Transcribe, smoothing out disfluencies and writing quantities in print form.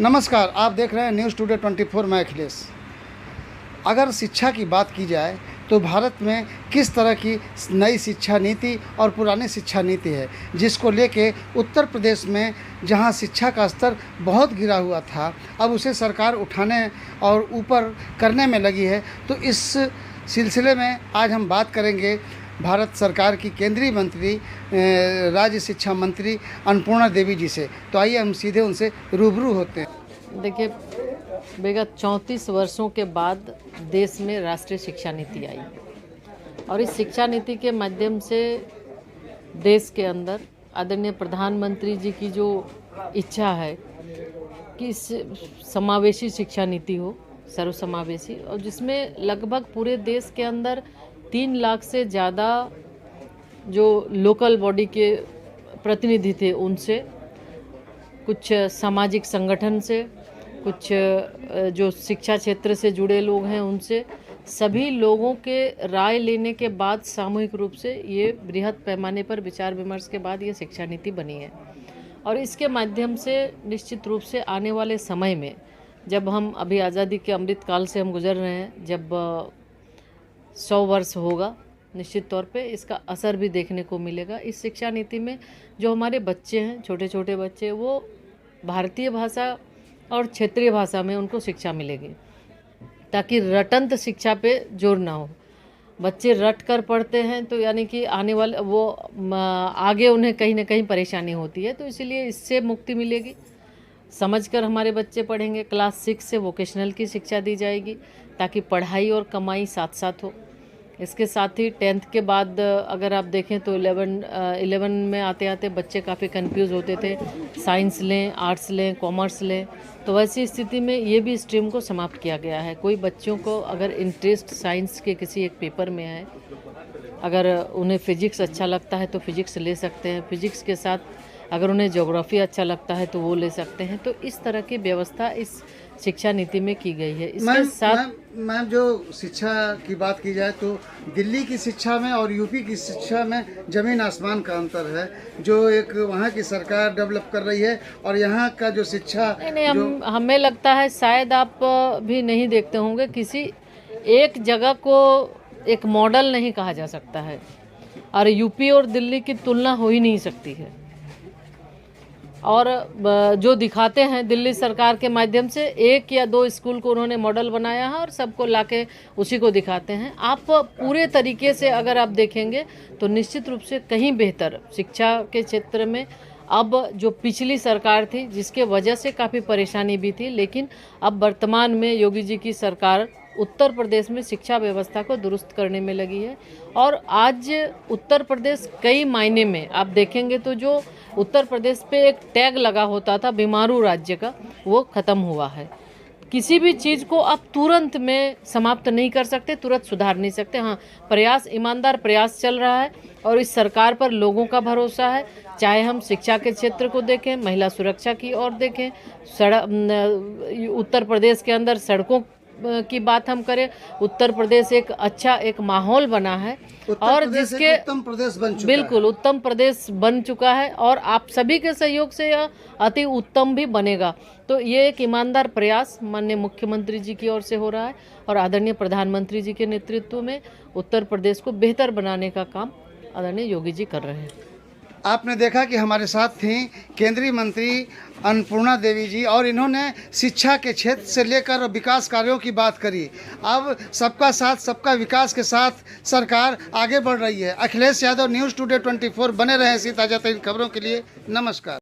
नमस्कार, आप देख रहे हैं न्यूज़ टुडे 24। मैं अखिलेश। अगर शिक्षा की बात की जाए तो भारत में किस तरह की नई शिक्षा नीति और पुरानी शिक्षा नीति है, जिसको लेके उत्तर प्रदेश में जहां शिक्षा का स्तर बहुत गिरा हुआ था, अब उसे सरकार उठाने और ऊपर करने में लगी है। तो इस सिलसिले में आज हम बात करेंगे भारत सरकार की केंद्रीय मंत्री राज्य शिक्षा मंत्री अन्नपूर्णा देवी जी से। तो आइए हम सीधे उनसे रूबरू होते हैं। देखिए, विगत 34 वर्षों के बाद देश में राष्ट्रीय शिक्षा नीति आई और इस शिक्षा नीति के माध्यम से देश के अंदर आदरणीय प्रधानमंत्री जी की जो इच्छा है कि समावेशी शिक्षा नीति हो, सर्वसमावेशी, और जिसमें लगभग पूरे देश के अंदर 3 लाख से ज़्यादा जो लोकल बॉडी के प्रतिनिधि थे, उनसे, कुछ सामाजिक संगठन से, कुछ जो शिक्षा क्षेत्र से जुड़े लोग हैं उनसे, सभी लोगों के राय लेने के बाद सामूहिक रूप से ये बृहद पैमाने पर विचार विमर्श के बाद ये शिक्षा नीति बनी है। और इसके माध्यम से निश्चित रूप से आने वाले समय में, जब हम अभी आज़ादी के अमृत काल से हम गुजर रहे हैं, जब 100 वर्ष होगा, निश्चित तौर पे इसका असर भी देखने को मिलेगा। इस शिक्षा नीति में जो हमारे बच्चे हैं, छोटे छोटे बच्चे, वो भारतीय भाषा और क्षेत्रीय भाषा में उनको शिक्षा मिलेगी, ताकि रटंत शिक्षा पे जोर ना हो। बच्चे रट कर पढ़ते हैं तो यानी कि आने वाले वो आगे उन्हें कहीं ना कहीं परेशानी होती है, तो इसीलिए इससे मुक्ति मिलेगी। समझकर हमारे बच्चे पढ़ेंगे। क्लास 6 से वोकेशनल की शिक्षा दी जाएगी, ताकि पढ़ाई और कमाई साथ साथ हो। इसके साथ ही 10th के बाद अगर आप देखें तो 11 में आते आते बच्चे काफ़ी कंफ्यूज होते थे, साइंस लें, आर्ट्स लें, कॉमर्स लें, तो वैसी स्थिति में ये भी स्ट्रीम को समाप्त किया गया है। कोई बच्चों को अगर इंटरेस्ट साइंस के किसी एक पेपर में है, अगर उन्हें फ़िज़िक्स अच्छा लगता है तो फ़िज़िक्स ले सकते हैं, फ़िज़िक्स के साथ अगर उन्हें ज्योग्राफी अच्छा लगता है तो वो ले सकते हैं। तो इस तरह की व्यवस्था इस शिक्षा नीति में की गई है। इसके साथ मैम जो शिक्षा की बात की जाए तो दिल्ली की शिक्षा में और यूपी की शिक्षा में ज़मीन आसमान का अंतर है। जो एक वहाँ की सरकार डेवलप कर रही है और यहाँ का जो शिक्षा हमें लगता है शायद आप भी नहीं देखते होंगे, किसी एक जगह को एक मॉडल नहीं कहा जा सकता है, और यूपी और दिल्ली की तुलना हो ही नहीं सकती है। और जो दिखाते हैं दिल्ली सरकार के माध्यम से, 1 या 2 स्कूल को उन्होंने मॉडल बनाया है और सबको लाके उसी को दिखाते हैं। आप पूरे तरीके से अगर आप देखेंगे तो निश्चित रूप से कहीं बेहतर शिक्षा के क्षेत्र में अब जो पिछली सरकार थी, जिसके वजह से काफ़ी परेशानी भी थी, लेकिन अब वर्तमान में योगी जी की सरकार उत्तर प्रदेश में शिक्षा व्यवस्था को दुरुस्त करने में लगी है। और आज उत्तर प्रदेश कई मायने में आप देखेंगे तो जो उत्तर प्रदेश पे एक टैग लगा होता था बीमारू राज्य का, वो ख़त्म हुआ है। किसी भी चीज़ को आप तुरंत में समाप्त नहीं कर सकते, तुरंत सुधार नहीं सकते। हाँ, प्रयास, ईमानदार प्रयास चल रहा है और इस सरकार पर लोगों का भरोसा है। चाहे हम शिक्षा के क्षेत्र को देखें, महिला सुरक्षा की ओर देखें, उत्तर प्रदेश के अंदर सड़कों की बात हम करें, उत्तर प्रदेश एक अच्छा एक माहौल बना है और जिसके उत्तम प्रदेश बन चुका बिल्कुल उत्तम प्रदेश बन चुका है, और आप सभी के सहयोग से यह अति उत्तम भी बनेगा। तो ये एक ईमानदार प्रयास माननीय मुख्यमंत्री जी की ओर से हो रहा है और आदरणीय प्रधानमंत्री जी के नेतृत्व में उत्तर प्रदेश को बेहतर बनाने का काम आदरणीय योगी जी कर रहे हैं। आपने देखा कि हमारे साथ थी केंद्रीय मंत्री अन्नपूर्णा देवी जी, और इन्होंने शिक्षा के क्षेत्र से लेकर विकास कार्यों की बात करी। अब सबका साथ सबका विकास के साथ सरकार आगे बढ़ रही है। Akhilesh Yadav, news today 24। बने रहें इसी ताज़ा तरीन खबरों के लिए। नमस्कार।